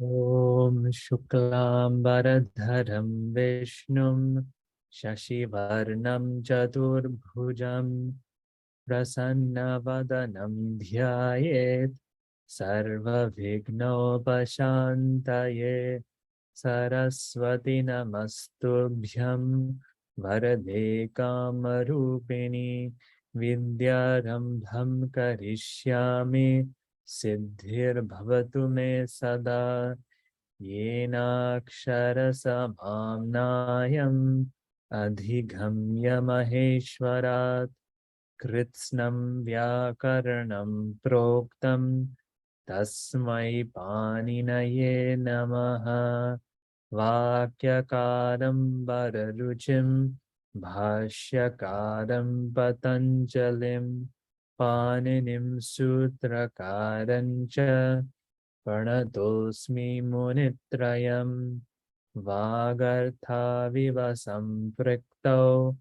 Om Shuklam Varadharam Vishnum Shashivarnam Chaturbhujam Prasanna Dhyayet Sarva Vignopashantaye Saraswati Namastubhyam Varade Kamarupini Vidyarambham Karishyami Siddhir Bhavatu Me Sada Yenaksharasamaamnayam Adhigamya Maheshwarat Kritsnam Vyakaranam Proktam Tasmai Paninaye Namaha Vakyakaram Vararuchim Bhashyakaram Patanjalim Paninim Sutrakarancha Pranatosmi Munitrayam Vagartha Samprikto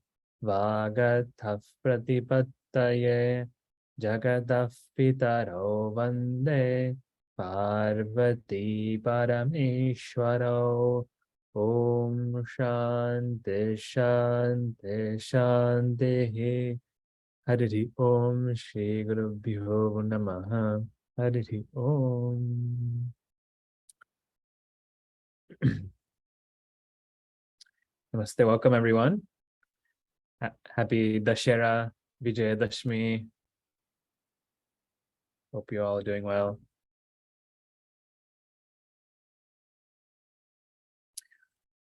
Vagatha Pratipattaye Jagatah Pitaro Vande Parvati Parameshwaro Om Shanti Shanti Shanti Hari Om Shri Gurubhyo Namaha Hari Om. Namaste, welcome everyone. Happy Dashera, Vijayadashmi. Hope you're all doing well.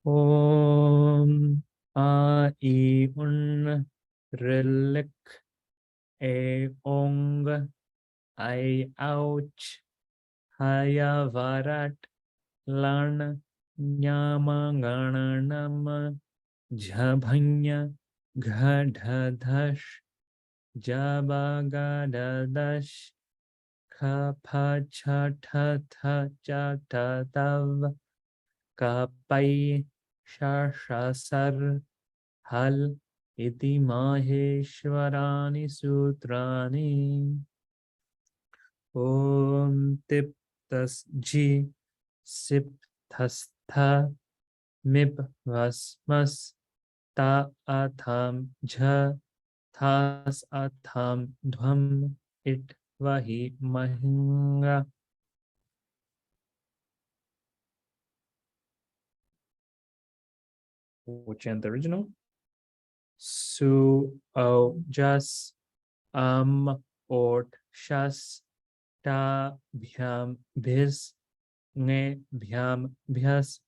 Om Ai Un Rilik E Ong Ai Ouch Hayavarat Lan Nyamangananam Jabhanya Gadhadash Jabagadadash Kapachatatav Kapai Shashasar Hal Iti Maheshwarani Sutrani Om Tiptas Ji Sipthastha Mib Vasmas Ta Atham Jha Thas Atham Dhvam It Vahi Mahinga. We'll chant the original. Su O Jas Ort Shas Ta Bhyam Bhis Nge Bhyam Bhyas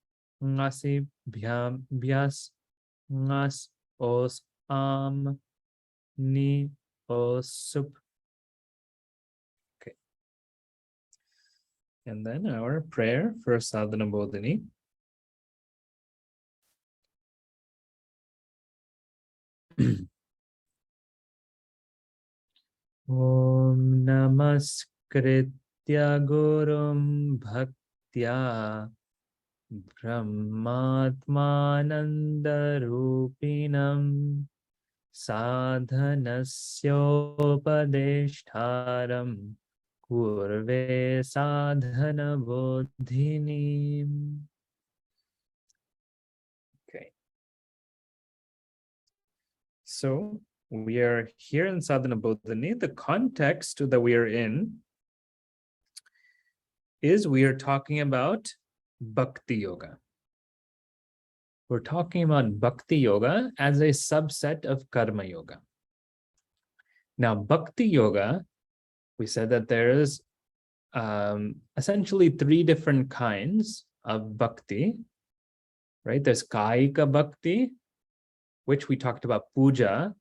Ngasi Bhyam Bhyas Ngas Os Ni Os Sup. Okay. And then our prayer for Sadhana Bodhini. Om Namaskritya Gurum Bhaktya Brahmatmananda Rupinam Sadhanasyopadeshtaram Kurve Sadhana Bodhinim. Okay. So we are here in Sadhana Bodhini. The context that we are in is we are talking about Bhakti Yoga. We're talking about Bhakti Yoga as a subset of Karma Yoga. Now, Bhakti Yoga, we said that there is essentially three different kinds of Bhakti, right? There's Kaika Bhakti, which we talked about puja.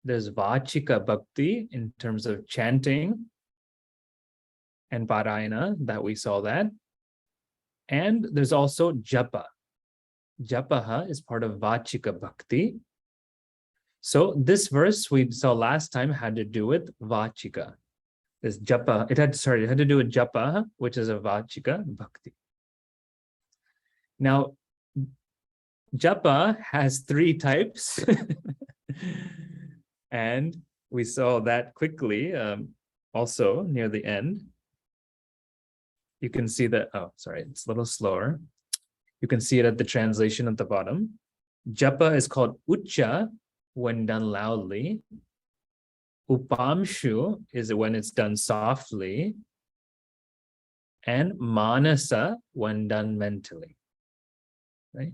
There's Vachika Bhakti in terms of chanting and Parayana, that we saw that. And there's also Japa. Japaha is part of Vachika Bhakti. So this verse we saw last time had to do with Vachika. This Japa, it had to do with Japa, which is a Vachika Bhakti. Now, Japa has three types. And we saw that quickly also near the end. you can see that, oh, sorry, it's a little slower. You can see it at the translation at the bottom. Japa is called Ucha when done loudly. Upamshu is when it's done softly. And Manasa when done mentally. Right?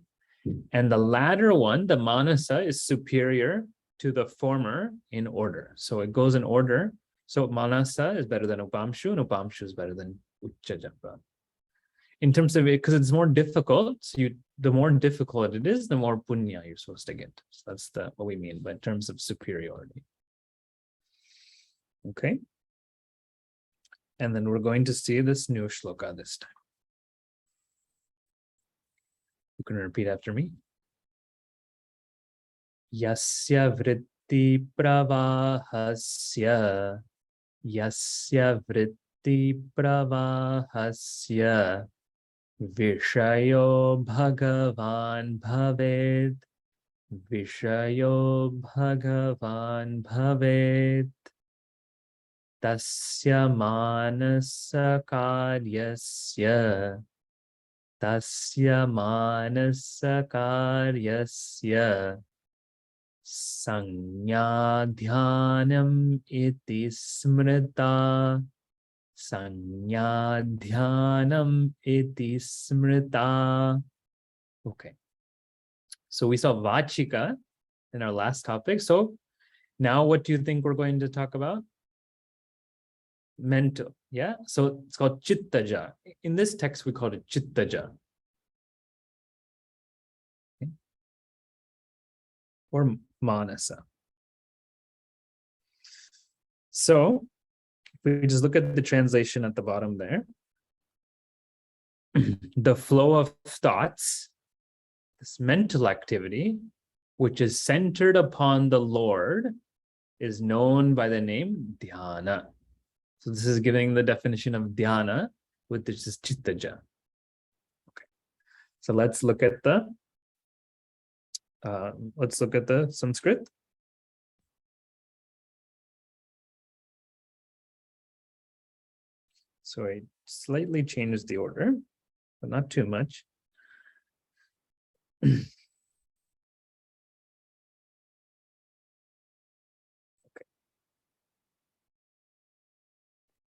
And the latter one, the Manasa, is superior to the former in order. So it goes in order. So Manasa is better than Upamshu, and Upamshu is better than Ucha Japa. In terms of it, because it's more difficult, so the more difficult it is, the more punya you're supposed to get. So that's what we mean by in terms of superiority. Okay. And then we're going to see this new shloka this time. You can repeat after me. Yasya vritti pravahasya. Yasya vritti pravahasya. Vishayo bhagavan bhaved. Vishayo bhagavan bhaved. Tasya manasa karyasya. Tasya manasa karyasya. Sanya dhyanam iti smrita. Sanya dhyanam iti smrita. Okay. So we saw Vachika in our last topic. So now what do you think we're going to talk about? Mental. Yeah. So it's called Chittaja. In this text, we call it Chittaja. Okay. Or Manasa. So if we just look at the translation at the bottom there, the flow of thoughts, this mental activity, which is centered upon the Lord, is known by the name dhyana. So this is giving the definition of dhyana, which is chittaja. Okay. So let's look at the Sanskrit. So I slightly changed the order, but not too much. Okay.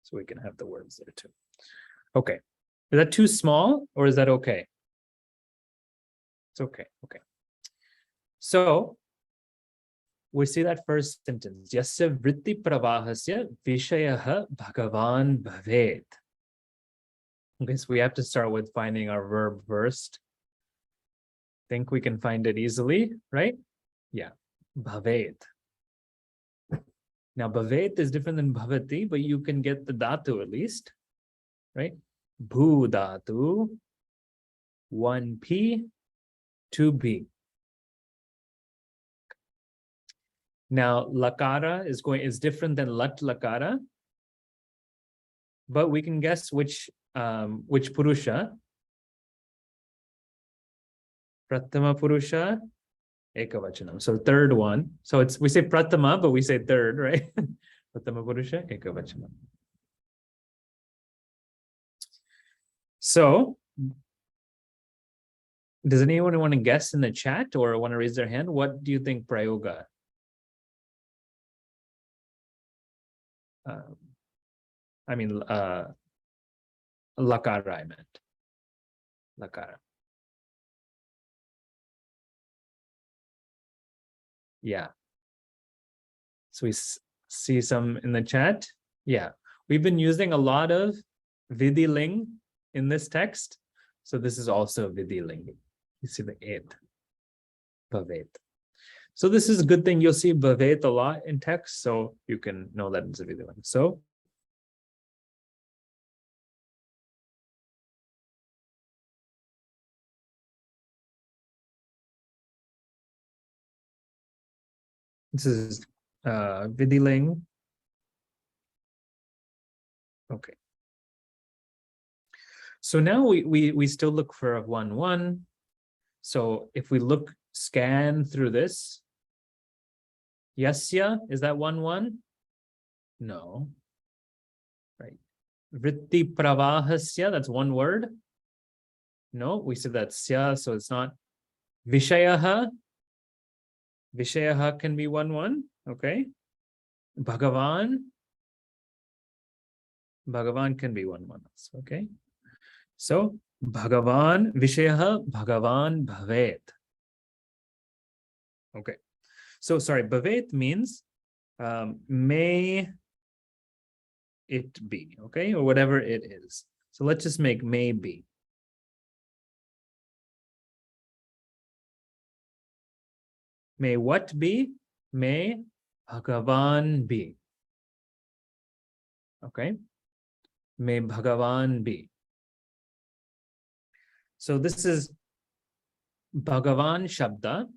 So we can have the words there too. Okay. Is that too small or is that okay? It's okay. Okay. So we see that first sentence. Yasya vritti pravahasya vishayaha bhagavan bhaved. Okay, so we have to start with finding our verb first. Think we can find it easily, right? Yeah, bhaved. Now, bhaved is different than bhavati, but you can get the dhatu at least, right? Bhu dhatu, 1p, 2b. Now, lakara is different than lat lakara, but we can guess which purusha. Pratama purusha, ekavachanam. So third one. So we say pratama, but we say third, right? Pratama purusha, ekavachanam. So, does anyone want to guess in the chat or want to raise their hand? What do you think prayoga? Lakara, I meant. Lakara. Yeah. So we see some in the chat. Yeah. We've been using a lot of Vidiling in this text. So this is also Vidiling. You see the it. Bhavet. So this is a good thing. You'll see Bhavet a lot in text. So you can know that it's a Vidiling. So this is Vidiling. Okay. So now we still look for a 1-1. So if we scan through this, yasya, is that 1-1? No. Right. Vritti pravahasya, that's one word. No, we said that's sya, so it's not. Vishayaha. Vishayaha can be one. Okay. Bhagavan. Bhagavan can be one. Okay. So Bhagavan, Vishayaha, Bhagavan Bhavet. Okay. So sorry, Bhavet means may it be, okay, or whatever it is. So let's just make may be. May what be? May Bhagavan be. Okay. May Bhagavan be. So this is Bhagavan Shabda.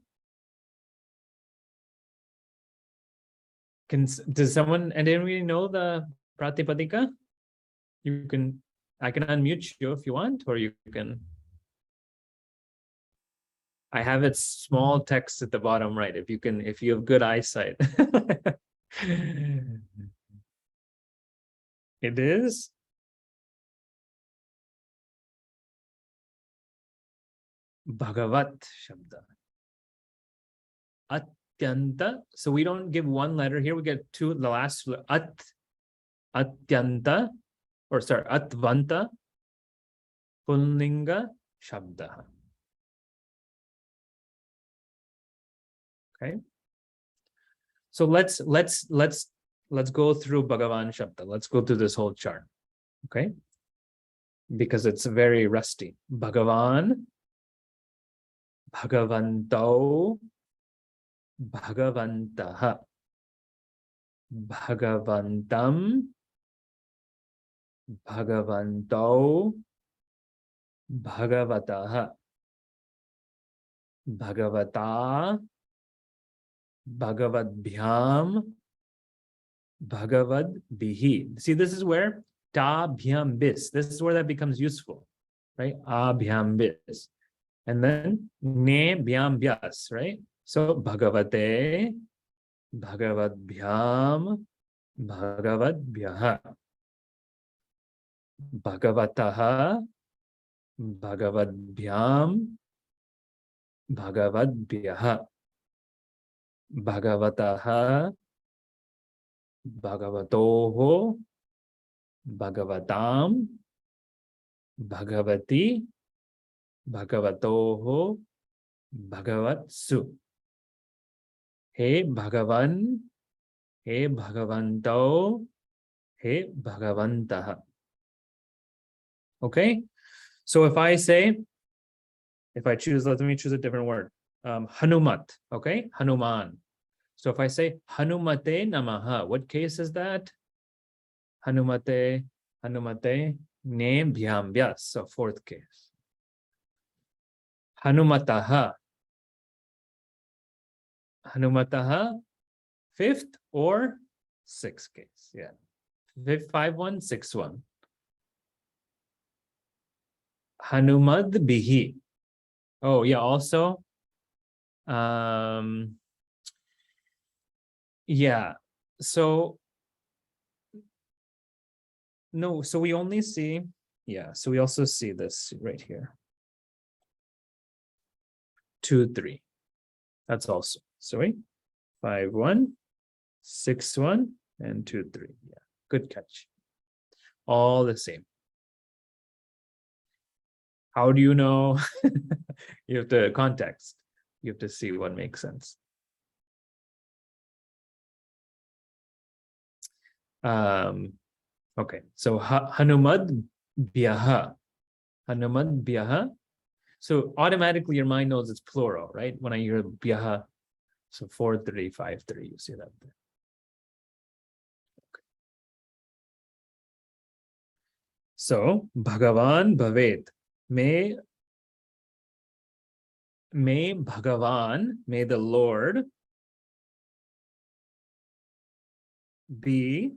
Does someone, and anybody know the Pratipadika? You can, I can unmute you if you want, or you can. I have it small text at the bottom right. If you can, if you have good eyesight. It is Bhagavat Shabda. Atyanta. So we don't give one letter here. We get two, the last Atyanta, or sorry, Atvanta Pullinga Shabda. Okay. So let's go through Bhagavan Shabda. Let's go through this whole chart. Okay. Because it's very rusty. Bhagavan, Bhagavanto, Bhagavantaha, Bhagavantam, Bhagavanto, Bhagavataha, Bhagavata, Bhagavadbhyam, Bhagavadbihi. See, this is where ta bhyam bis. This is where that becomes useful, right? Abhyam bis. And then ne bhyam byas, right? So Bhagavate, Bhagavadbhyam, Bhagavadbhyaha, Bhagavataha, Bhagavadbhyam, Bhagavadbhyaha, Bhagavataha, Bhagavatoho, Bhagavatam, Bhagavati, Bhagavatoho, Bhagavatsu. Hey Bhagavan, Hey Bhagavanto, Hey Bhagavantaha. Okay, so if I choose, let me choose a different word. Hanumat, okay, Hanuman. So if I say Hanumate Namaha, what case is that? Hanumate, ne bhyam vyas, so fourth case. Hanumataha, fifth or sixth case, yeah. 5-1, 6-1. Hanumad bihi. Oh yeah, also. Yeah, so no, so we only see, yeah, so we also see this right here. 2-3. That's also, sorry. 5-1, 6-1, and 2-3. Yeah, good catch. All the same. How do you know? You have to context. You have to see what makes sense. Okay, so Hanumad Bhyaha. Hanumad Bhyaha. So automatically your mind knows it's plural, right? When I hear Bhyaha, so 4-3, 5-3, you see that there. Okay. So Bhagavan Bhavet. May Bhagavan, may the Lord be,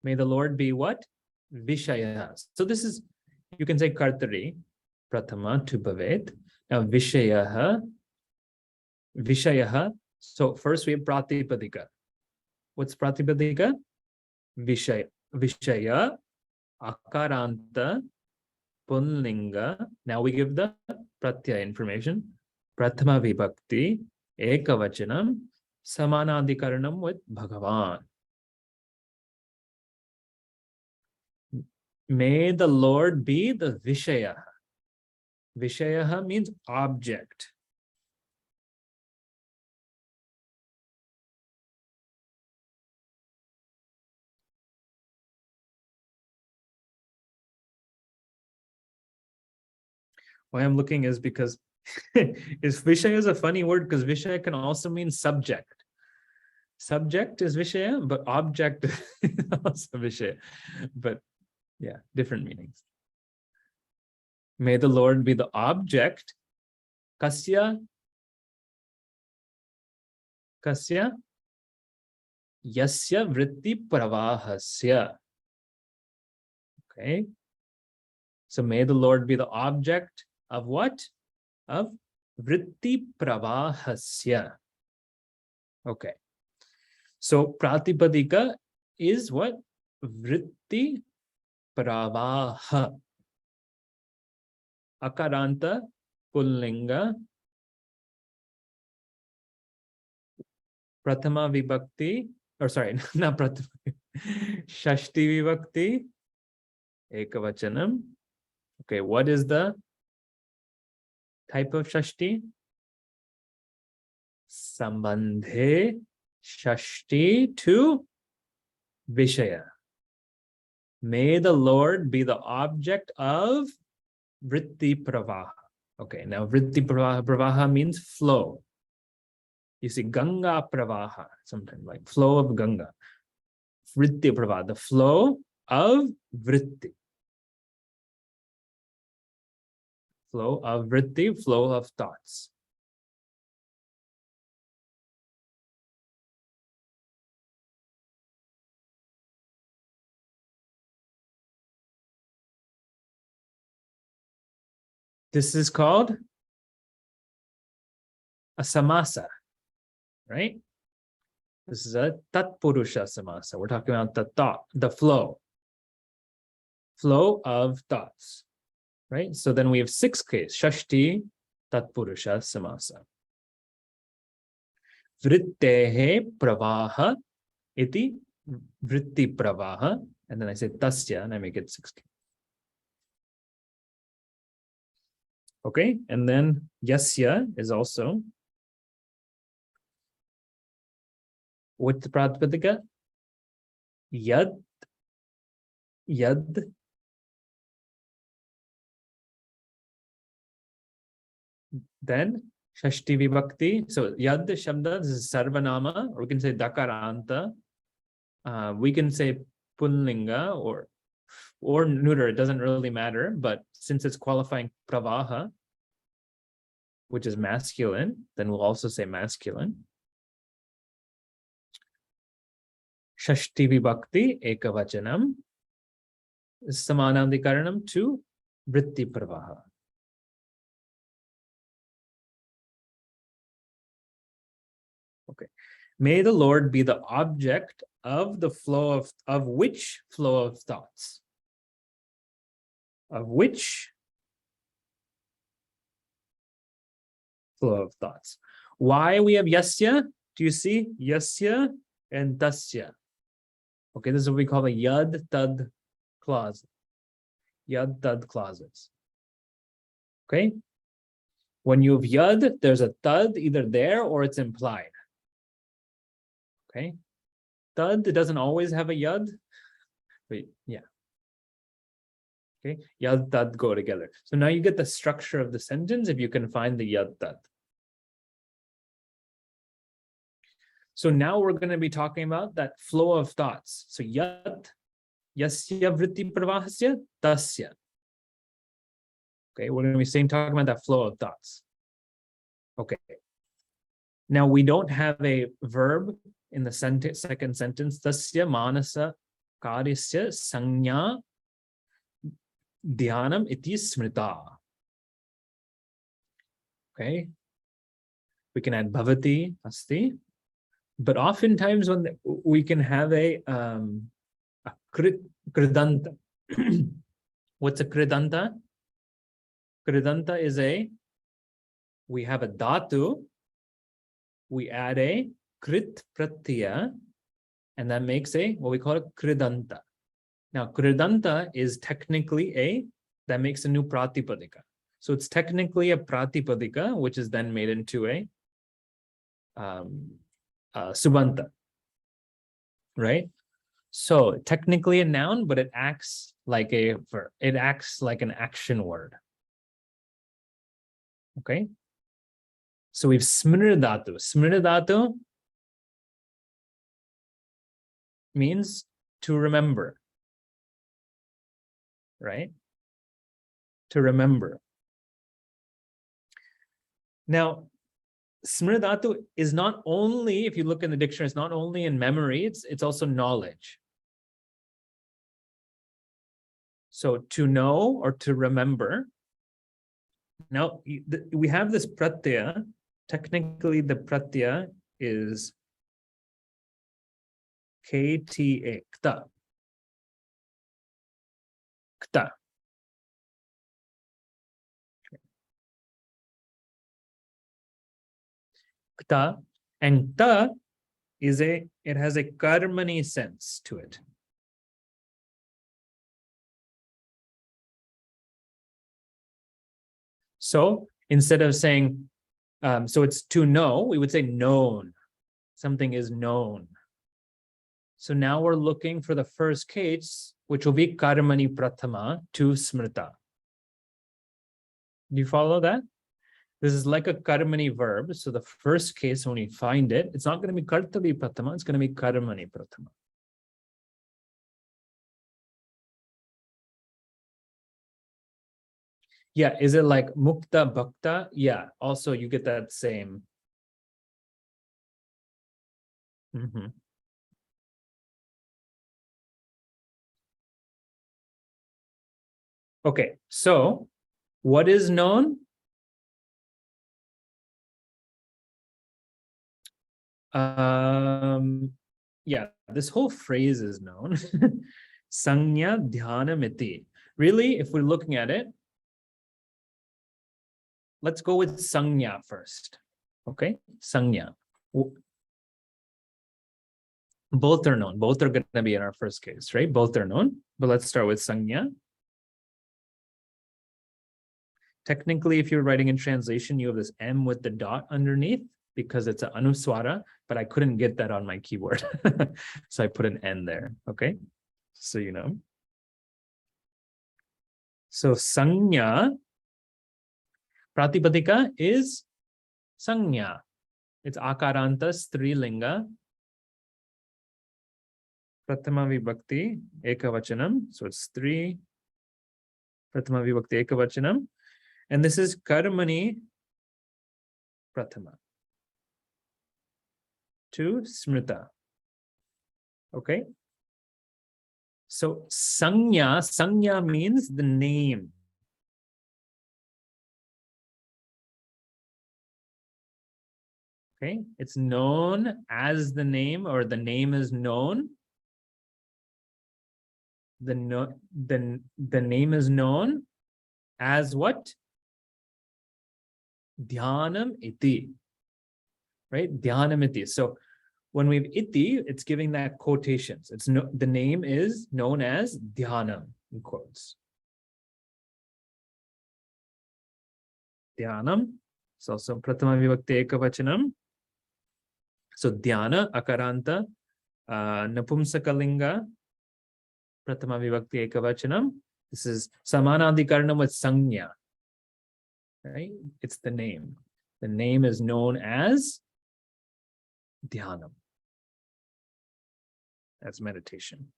may the Lord be what? Vishaya. So this is, you can say Kartari, Prathama to Bhavet. Now Vishayaha. So first we have Pratipadika. What's Pratipadika? Vishaya. akaranta punlinga. Now we give the pratyaya information. Prathama vibhakti ekavachanam samanadikaranam with Bhagavan. May the Lord be the Vishaya. Vishaya means object. Why I'm looking is because Vishaya is a funny word because Vishaya can also mean subject. Subject is Vishaya, but object is also Vishaya. But yeah, different meanings. May the Lord be the object. Kasya yasya vritti pravahasya. Okay. So may the Lord be the object of what? Of vritti pravahasya. Okay. So pratipadika is what? Vritti pravaha. Akaranta pullinga. Prathama vibhakti, or sorry, not prathama. Shashti vibhakti ekavachanam. Okay, what is the type of Shashti? Sambandhe Shashti to Vishaya. May the Lord be the object of Vritti Pravaha. Okay, now Vritti Pravaha means flow. You see Ganga Pravaha, sometimes like flow of Ganga. Vritti Pravaha, the flow of Vritti. Flow of Vritti, flow of thoughts. This is called a samasa, right? This is a tatpurusha samasa. We're talking about the thought, the flow of thoughts, right? So then we have 6 cases, Shashti tatpurusha samasa. Vrittehe pravaha iti vritti pravaha. And then I say tasya and I make it 6 cases. Okay, and then yasya is also, what's the pratipadika? Yad. Then Shashti vibhakti. So yad shabda, this is sarvanama, or we can say dakaranta. We can say punlinga or neuter, it doesn't really matter, but since it's qualifying pravaha, which is masculine, then we'll also say masculine. Shashti vibhakti ekavachanam samanadikaranam to vritti pravaha. Okay. May the Lord be the object of the flow of which flow of thoughts? Of which flow of thoughts? Why we have yasya? Do you see? Yasya and tasya. Okay, this is what we call the yad tad clause. Yad tad clauses. Okay? When you have yad, there's a tad either there or it's implied. Okay? Tad doesn't always have a yad. But yeah. Okay, yad tad go together. So now you get the structure of the sentence if you can find the yad tad. So now we're going to be talking about that flow of thoughts. So yad, yasya vritti pravahasya, tasya. Okay, we're going to be talking about that flow of thoughts. Okay. Now we don't have a verb in the second sentence. Tasya manasa karyasya sanya dhyanam iti smrita. Okay. We can add bhavati, asti. But oftentimes when we can have a kridanta, What's a kridanta? Kridanta is we have a dhatu, we add a krit pratyaya, and that makes what we call a kridanta. Now, kridanta is technically that makes a new pratipadika. So it's technically a pratipadika, which is then made into a subanta, right? So technically a noun, but it acts like a verb. It acts like an action word. Okay. So we've smridatu. Smridatu means to remember, right? To remember. Now, smridatu is not only, if you look in the dictionary, it's not only in memory, it's also knowledge. So to know or to remember. Now, we have this pratyaya. Technically, the pratyaya is kta, kta. Kta. Kta. And ta is it has a karmani sense to it. So instead of saying, so it's to know, we would say known. Something is known. So now we're looking for the first case, which will be karmani prathama to smrita. Do you follow that? This is like a karmani verb. So the first case, when we find it, it's not going to be kartavi prathama, it's going to be karmani prathama. Yeah, is it like mukta bhakta? Yeah, also you get that same. Okay, so what is known? Yeah, this whole phrase is known. Sanya dhyanamiti. Really, if we're looking at it, let's go with sanya first. Okay, sanya. Both are known. Both are going to be in our first case, right? Both are known. But let's start with sanya. Technically, if you're writing in translation, you have this M with the dot underneath because it's an anuswara, but I couldn't get that on my keyboard. So I put an N there, okay? So you know. So sanya, pratipadika is sanya. It's akaranta strilinga. Prathama vibhakti ekavachanam. So it's three. Prathama vibhakti ekavachanam. And this is karmani prathama. To smrita. Okay. So sanya means the name. Okay, it's known as the name, or the name is known. The name is known as what? Dhyanam iti. Right? Dhyanam iti. So when we have iti, it's giving that quotations. It's the name is known as dhyanam in quotes. Dhyanam. It's also prathama vibhakti ekavachanam. So dhyana akaranta napumsakalinga prathama vibhakti ekavachanam. This is samanadhikaranam with sanya. Right? It's the name. The name is known as dhyanam. That's meditation.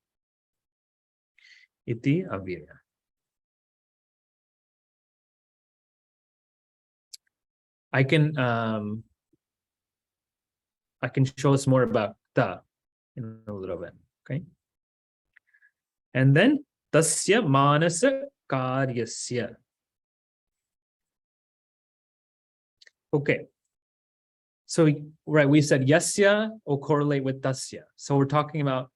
Iti avirya. I can show us more about ta in a little bit. Okay. And then tasya manasa karyasya. Okay. So, right, we said yasya will correlate with tasya. So we're talking about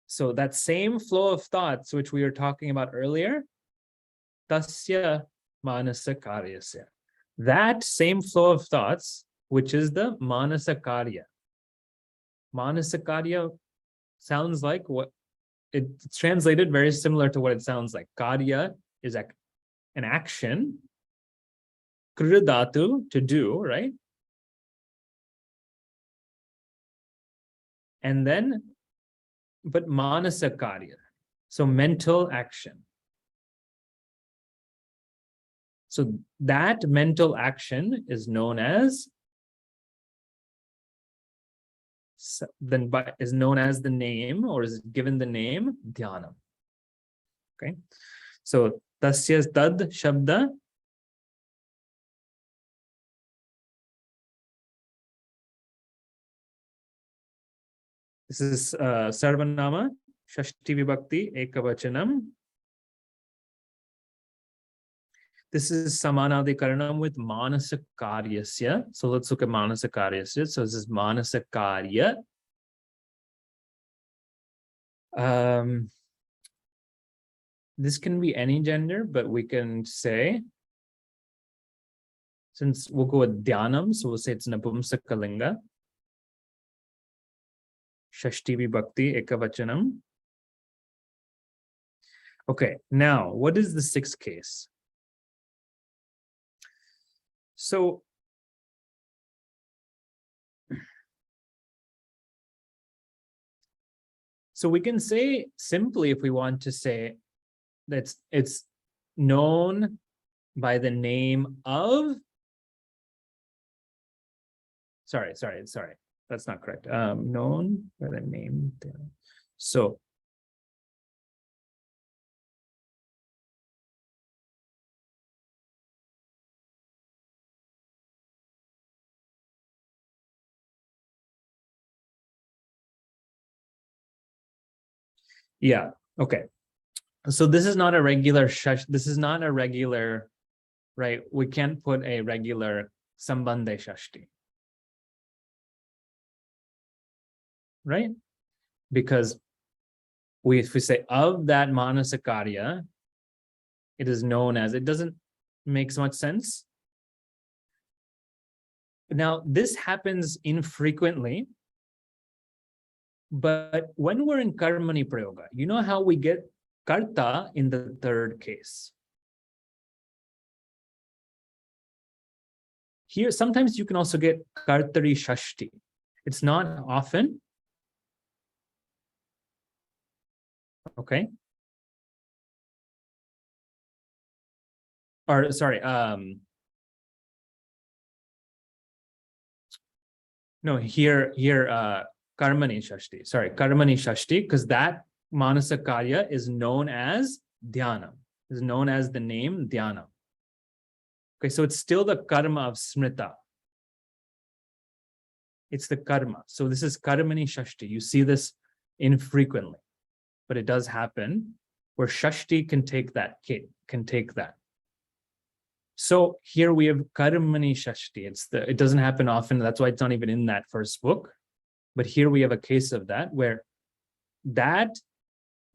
So that same flow of thoughts, which we were talking about earlier, tasya manasa karyasya. That same flow of thoughts, which is the manasa karya. Manasa karya sounds like what it's translated very similar to what it sounds like. Karya is an action. Kridatu, to do, right? And then, but manasa karya, so mental action. So that mental action is known as the name, or is given the name dhyana. Okay, so tasya tad shabda. This is sarvanama shashti vibhakti ekavachanam. This is samanadikaranam with manasa karyasya. So let's look at manasa karyasya. So this is manasa karya. This can be any gender, but we can say, since we'll go with dhyanam, so we'll say it's napumsakalinga. Shashti vibhakti ekavachanam. Okay, now what is the sixth case? So we can say simply, if we want to say that it's known by the name of, sorry, that's not correct. Known by the name. So yeah, okay. So this is not a regular this is not a regular, right? We can't put a regular sambandhe shashti, right? Because if we say of that manasa karya, it is known as, it doesn't make so much sense. Now, this happens infrequently, but when we're in karmani prayoga, you know how we get karta in the third case. Here, sometimes you can also get kartari shashti. It's not often. Okay. Or sorry, no, here, karmani shashti. Sorry, karmani shashti, because that manasa karya is known as dhyana, is known as the name dhyana. Okay, so it's still the karma of smrita. It's the karma. So this is karmani shashti. You see this infrequently, but it does happen where shashti can take that. So here we have karmani shashti. It doesn't happen often. That's why it's not even in that first book. But here we have a case of that, where that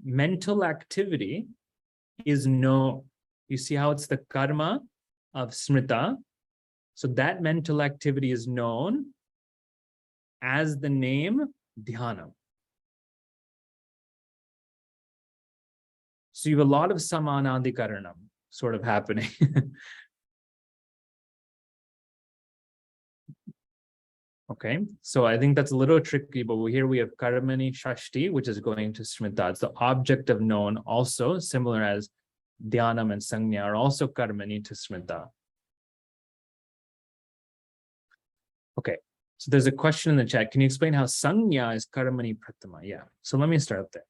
mental activity is no. You see how it's the karma of smrita. So that mental activity is known as the name dhyana. So you have a lot of samanadikaranam sort of happening. Okay, so I think that's a little tricky, but here we have karmani shashti, which is going to smrita. It's the object of known, also similar as dhyanam and sanya are also karmani to smrita. Okay, so there's a question in the chat. Can you explain how sanya is karmani prathama? Yeah, so let me start there.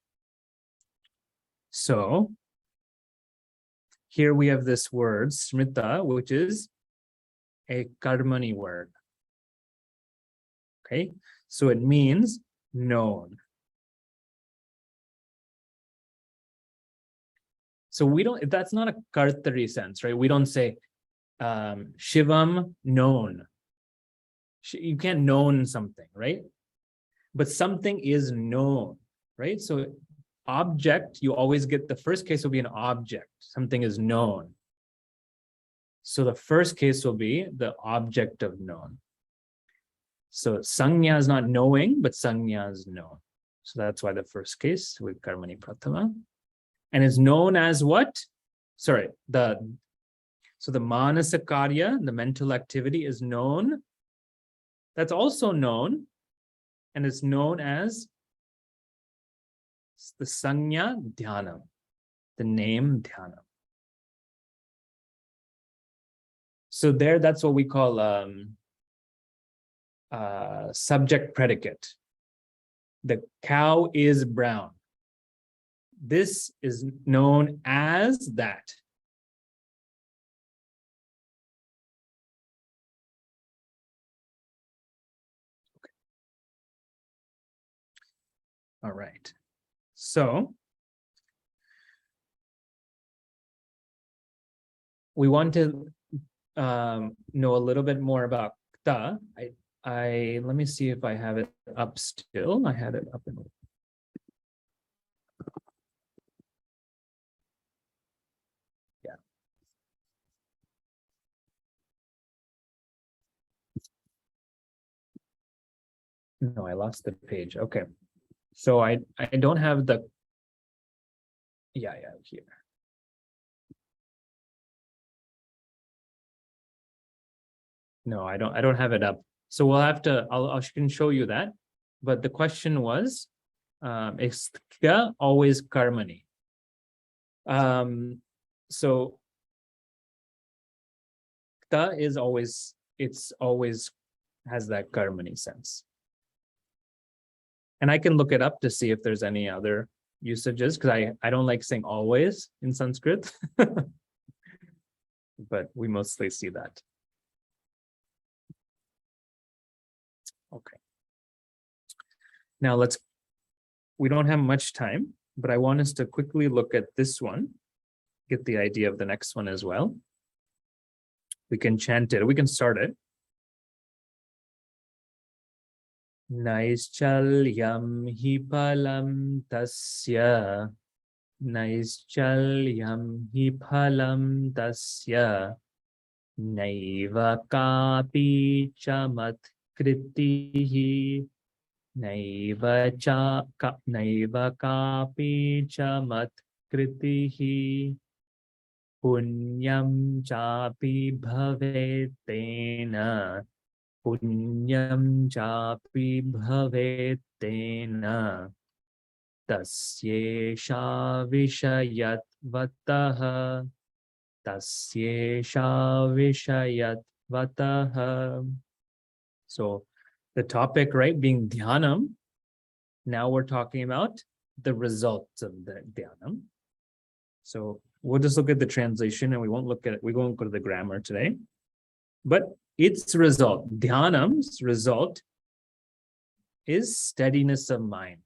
So here we have this word, smrita, which is a karmani word. Okay, so it means known. So we don't, that's not a kartari sense, right? We don't say shivam known. You can't known something, right? But something is known, right? So object, you always get the first case will be an object. Something is known. So the first case will be the object of known. So sanya is not knowing, but sanya is known. So that's why the first case with karmani prathama. And is known as what? Sorry, the manasa karya, the mental activity is known. That's also known, and it's known as the sanya dhyana, the name dhyana. So there, that's what we call subject predicate. The cow is brown. This is known as that. Okay. All right. So we want to know a little bit more about kta. Let me see if I have it up still. I had it up in. Yeah. No, I lost the page. Okay. So I don't have the. Yeah, here. No, I don't have it up. So we'll have to, I can show you that. But the question was, is kya always karmani? So kta is always, it's always has that karmani sense. And I can look it up to see if there's any other usages, because I don't like saying always in Sanskrit. But we mostly see that. Okay. Now we don't have much time, but I want us to quickly look at this one, get the idea of the next one as well. We can chant it, we can start it. Naischalyam hi phalam tasya. Naischalyam hi phalam tasya. Naiva kapi chamat kritihi. Naiva kapi chamat kritihi. Punyam chapi bhavetena. Punyam chapi bhavetena. Tasyesha vishayat vataha. Tasyesha vishayat vataha. So the topic, right, being dhyanam. Now we're talking about the results of the dhyanam. So we'll just look at the translation and we won't look at it. We won't go to the grammar today. But its result, dhyanam's result, is steadiness of mind.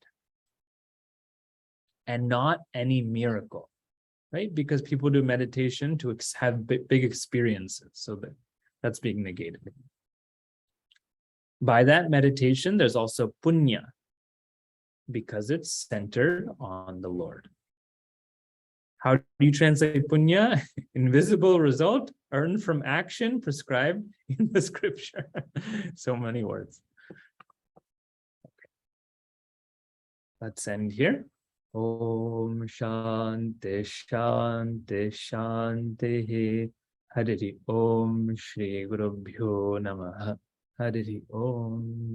And not any miracle, right? Because people do meditation to have big experiences. So that's being negated. By that meditation, there's also punya, because it's centered on the Lord. How do you translate punya? Invisible result earned from action prescribed in the scripture. So many words. Okay. Let's end here. Om Shanti Shanti Shanti. Hari Om Shri Guru Bhyo Namaha. Hari Om.